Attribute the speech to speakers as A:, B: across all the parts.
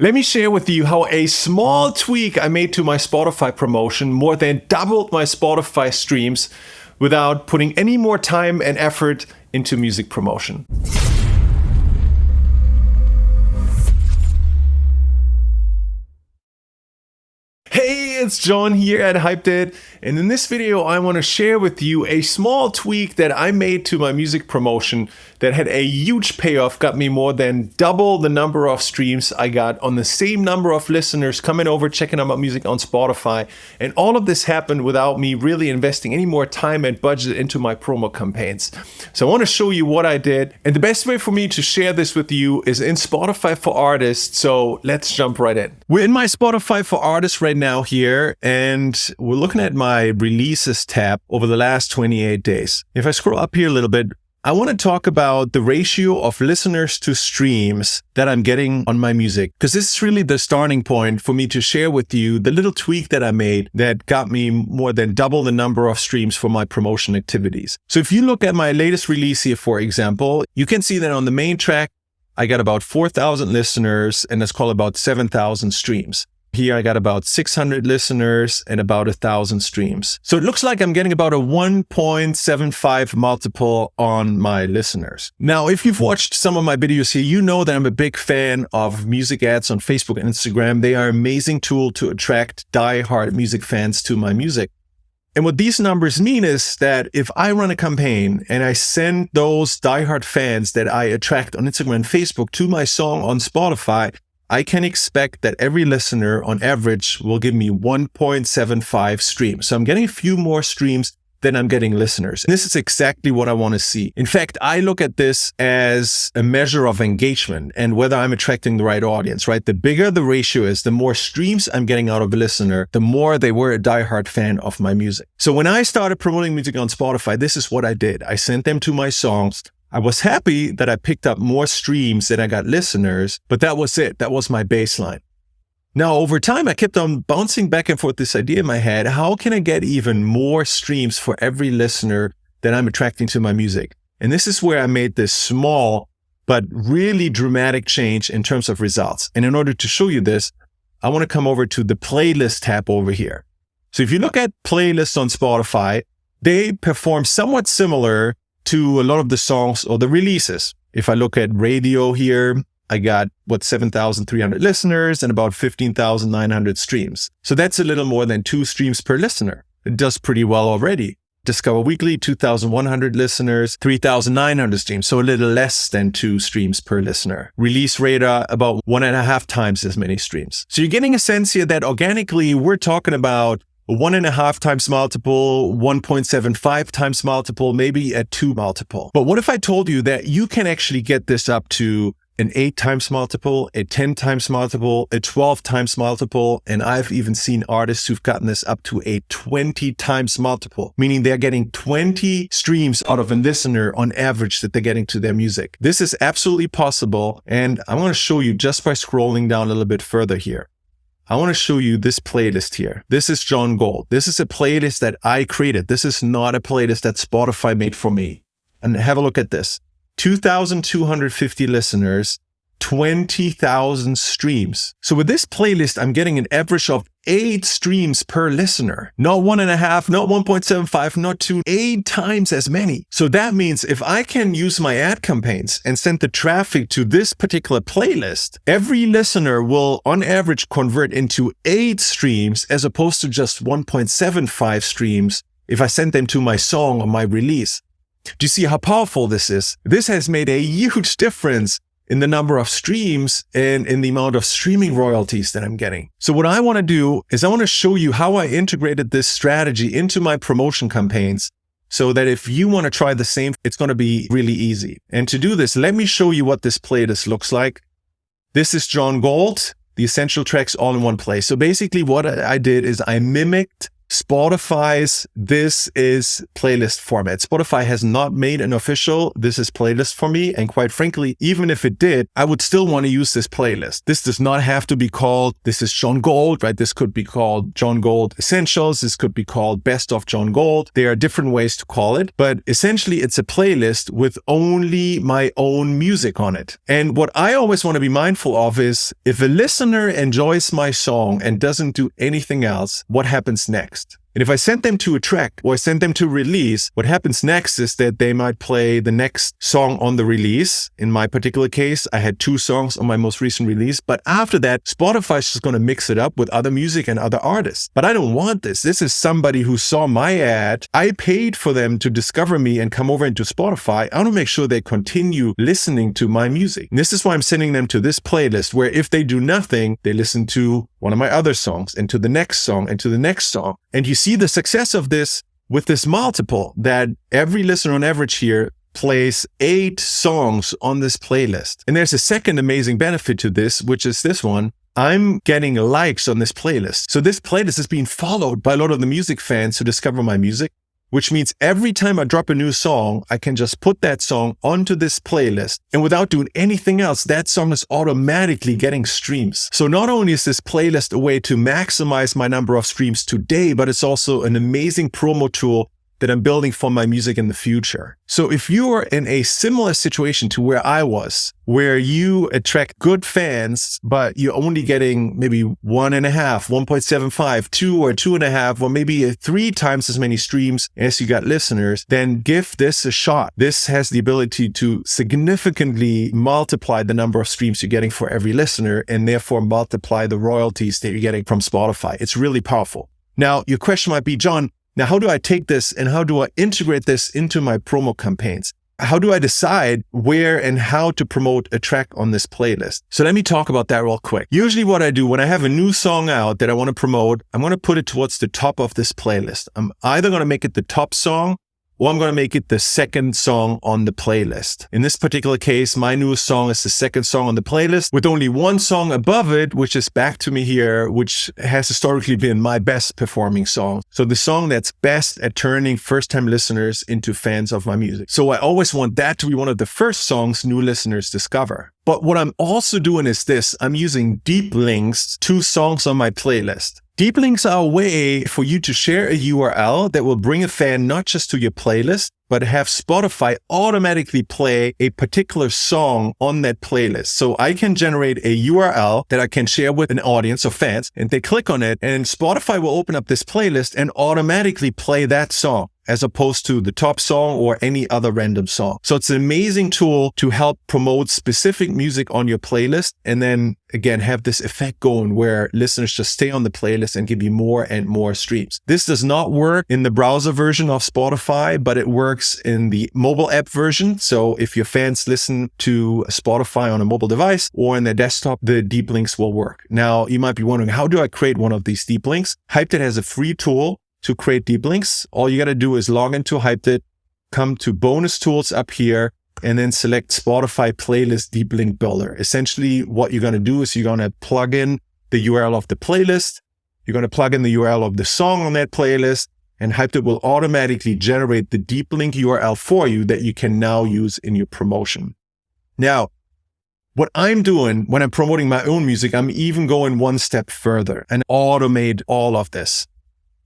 A: Let me share with you how a small tweak I made to my Spotify promotion more than doubled my Spotify streams without putting any more time and effort into music promotion. Hey, it's John here at Hyped, and in this video I want to share with you a small tweak that I made to my music promotion that had a huge payoff, got me more than double the number of streams I got on the same number of listeners coming over, checking out my music on Spotify. And all of this happened without me really investing any more time and budget into my promo campaigns. So I want to show you what I did. And the best way for me to share this with you is in Spotify for Artists. So let's jump right in. We're in my Spotify for Artists right now here, and we're looking at my releases tab over the last 28 days. If I scroll up here a little bit, I want to talk about the ratio of listeners to streams that I'm getting on my music, because this is really the starting point for me to share with you the little tweak that I made that got me more than double the number of streams for my promotion activities. So if you look at my latest release here, for example, you can see that on the main track, I got about 4,000 listeners, and let's call it about 7,000 streams. Here I got about 600 listeners and about 1,000 streams. So it looks like I'm getting about a 1.75 multiple on my listeners. Now, if you've watched some of my videos here, you know that I'm a big fan of music ads on Facebook and Instagram. They are an amazing tool to attract die-hard music fans to my music. And what these numbers mean is that if I run a campaign and I send those die-hard fans that I attract on Instagram and Facebook to my song on Spotify, I can expect that every listener on average will give me 1.75 streams. So I'm getting a few more streams than I'm getting listeners. This is exactly what I want to see. In fact, I look at this as a measure of engagement and whether I'm attracting the right audience, right? The bigger the ratio is, the more streams I'm getting out of a listener, the more they were a diehard fan of my music. So when I started promoting music on Spotify, this is what I did. I sent them to my songs. I was happy that I picked up more streams than I got listeners, but that was it. That was my baseline. Now, over time, I kept on bouncing back and forth this idea in my head. How can I get even more streams for every listener that I'm attracting to my music? And this is where I made this small but really dramatic change in terms of results. And in order to show you this, I want to come over to the playlist tab over here. So if you look at playlists on Spotify, they perform somewhat similar to a lot of the songs or the releases. If I look at radio here, I got 7,300 listeners and about 15,900 streams. So that's a little more than 2 streams per listener. It does pretty well already. Discover Weekly, 2,100 listeners, 3,900 streams. So a little less than 2 streams per listener. Release Radar, about 1.5 times as many streams. So you're getting a sense here that organically we're talking about 1.5 times multiple, 1.75 times multiple, maybe a 2 multiple. But what if I told you that you can actually get this up to an 8 times multiple, a 10 times multiple, a 12 times multiple, and I've even seen artists who've gotten this up to a 20 times multiple, meaning they're getting 20 streams out of a listener on average that they're getting to their music. This is absolutely possible, and I'm going to show you just by scrolling down a little bit further here. I want to show you this playlist here. This is John Gold. This is a playlist that I created. This is not a playlist that Spotify made for me. And have a look at this. 2,250 listeners, 20,000 streams. So with this playlist, I'm getting an average of 8 streams per listener. Not 1.5, not 1.75, not 2, 8 times as many. So that means if I can use my ad campaigns and send the traffic to this particular playlist, every listener will on average convert into 8 streams as opposed to just 1.75 streams if I send them to my song or my release. Do you see how powerful this is? This has made a huge difference in the number of streams and in the amount of streaming royalties that I'm getting. So what I want to do is I want to show you how I integrated this strategy into my promotion campaigns so that if you want to try the same, it's going to be really easy. And to do this, let me show you what this playlist looks like. This is John Gold, the essential tracks all in one place. So basically what I did is I mimicked Spotify's This Is playlist format. Spotify has not made an official This Is playlist for me. And quite frankly, even if it did, I would still want to use this playlist. This does not have to be called This Is John Gold, right? This could be called John Gold Essentials. This could be called Best of John Gold. There are different ways to call it, but essentially it's a playlist with only my own music on it. And what I always want to be mindful of is if a listener enjoys my song and doesn't do anything else, what happens next? And if I send them to a track or I send them to release, what happens next is that they might play the next song on the release. In my particular case, I had 2 songs on my most recent release. But after that, Spotify is just going to mix it up with other music and other artists. But I don't want this. This is somebody who saw my ad. I paid for them to discover me and come over into Spotify. I want to make sure they continue listening to my music. And this is why I'm sending them to this playlist where if they do nothing, they listen to one of my other songs and to the next song and to the next song. And you see the success of this with this multiple that every listener on average here plays 8 songs on this playlist. And there's a second amazing benefit to this, which is this one. I'm getting likes on this playlist. So this playlist is being followed by a lot of the music fans who discover my music, which means every time I drop a new song, I can just put that song onto this playlist. And without doing anything else, that song is automatically getting streams. So not only is this playlist a way to maximize my number of streams today, but it's also an amazing promo tool that I'm building for my music in the future. So if you are in a similar situation to where I was, where you attract good fans, but you're only getting maybe 1.5, 1.75, 2 or 2.5, or maybe 3 times as many streams as you got listeners, then give this a shot. This has the ability to significantly multiply the number of streams you're getting for every listener and therefore multiply the royalties that you're getting from Spotify. It's really powerful. Now, your question might be, John, now, how do I take this and how do I integrate this into my promo campaigns? How do I decide where and how to promote a track on this playlist? So let me talk about that real quick. Usually what I do when I have a new song out that I want to promote, I'm going to put it towards the top of this playlist. I'm either going to make it the top song or I'm going to make it the second song on the playlist. In this particular case, my newest song is the second song on the playlist with only 1 song above it, which is Back to Me Here, which has historically been my best performing song. So the song that's best at turning first-time listeners into fans of my music. So I always want that to be one of the first songs new listeners discover. But what I'm also doing is this. I'm using deep links to songs on my playlist. Deep links are a way for you to share a URL that will bring a fan not just to your playlist, but have Spotify automatically play a particular song on that playlist. So I can generate a URL that I can share with an audience of fans, and they click on it, and Spotify will open up this playlist and automatically play that song, as opposed to the top song or any other random song. So it's an amazing tool to help promote specific music on your playlist and then, again, have this effect going where listeners just stay on the playlist and give you more and more streams. This does not work in the browser version of Spotify, but it works in the mobile app version. So if your fans listen to Spotify on a mobile device or in their desktop, the deep links will work. Now, you might be wondering, how do I create one of these deep links? Hyped has a free tool to create deep links. All you got to do is log into Hyped, come to bonus tools up here, and then select Spotify playlist deep link builder. Essentially, what you're going to do is you're going to plug in the URL of the playlist. You're going to plug in the URL of the song on that playlist, and Hyped will automatically generate the deep link URL for you that you can now use in your promotion. Now, what I'm doing when I'm promoting my own music, I'm even going one step further and automate all of this.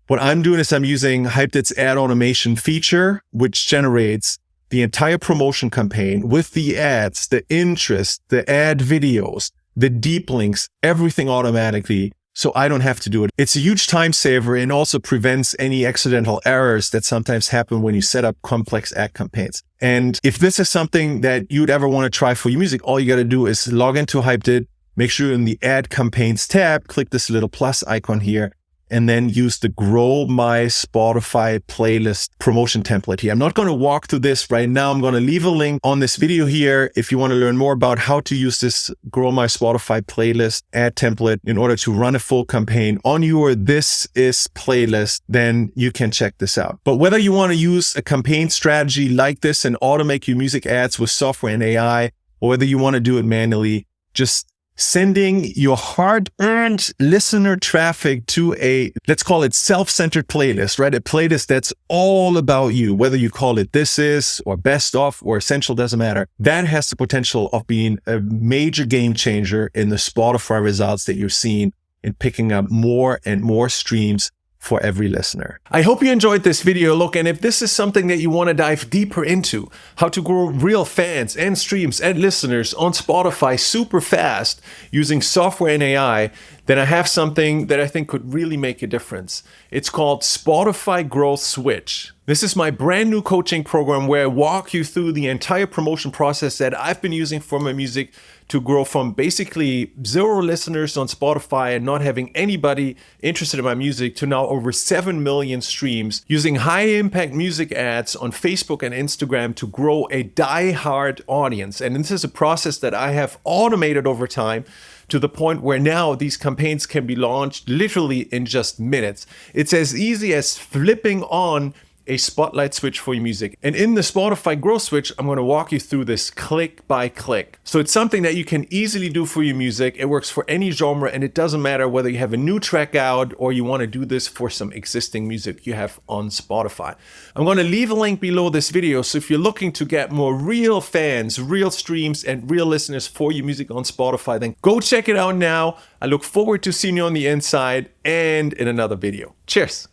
A: What I'm doing is I'm using Hyped's ad automation feature, which generates the entire promotion campaign with the ads, the interest, the ad videos, the deep links, everything automatically. So I don't have to do it. It's a huge time saver and also prevents any accidental errors that sometimes happen when you set up complex ad campaigns. And if this is something that you'd ever want to try for your music, all you got to do is log into Hyped, make sure you're in the ad campaigns tab, click this little plus icon here, and then use the Grow My Spotify playlist promotion template here. I'm not going to walk through this right now. I'm going to leave a link on this video here. If you want to learn more about how to use this Grow My Spotify playlist ad template in order to run a full campaign on your This Is playlist, then you can check this out. But whether you want to use a campaign strategy like this and automate your music ads with software and AI, or whether you want to do it manually, just sending your hard-earned listener traffic to a, let's call it self-centered playlist, right? A playlist that's all about you, whether you call it This Is or Best Of or Essential, doesn't matter. That has the potential of being a major game changer in the Spotify results that you're seeing in picking up more and more streams for every listener. I hope you enjoyed this video look, and if this is something that you want to dive deeper into, how to grow real fans and streams and listeners on Spotify super fast using software and AI, then I have something that I think could really make a difference. It's called Spotify Growth Switch. This is my brand new coaching program where I walk you through the entire promotion process that I've been using for my music to grow from basically 0 listeners on Spotify and not having anybody interested in my music to now over 7 million streams, using high impact music ads on Facebook and Instagram to grow a die-hard audience. And this is a process that I have automated over time to the point where now these campaigns can be launched literally in just minutes. It's as easy as flipping on a spotlight switch for your music. And in the Spotify Growth Switch, I'm going to walk you through this click by click. So it's something that you can easily do for your music. It works for any genre, and it doesn't matter whether you have a new track out or you want to do this for some existing music you have on Spotify. I'm going to leave a link below this video. So if you're looking to get more real fans, real streams, and real listeners for your music on Spotify, then go check it out now. I look forward to seeing you on the inside and in another video. Cheers.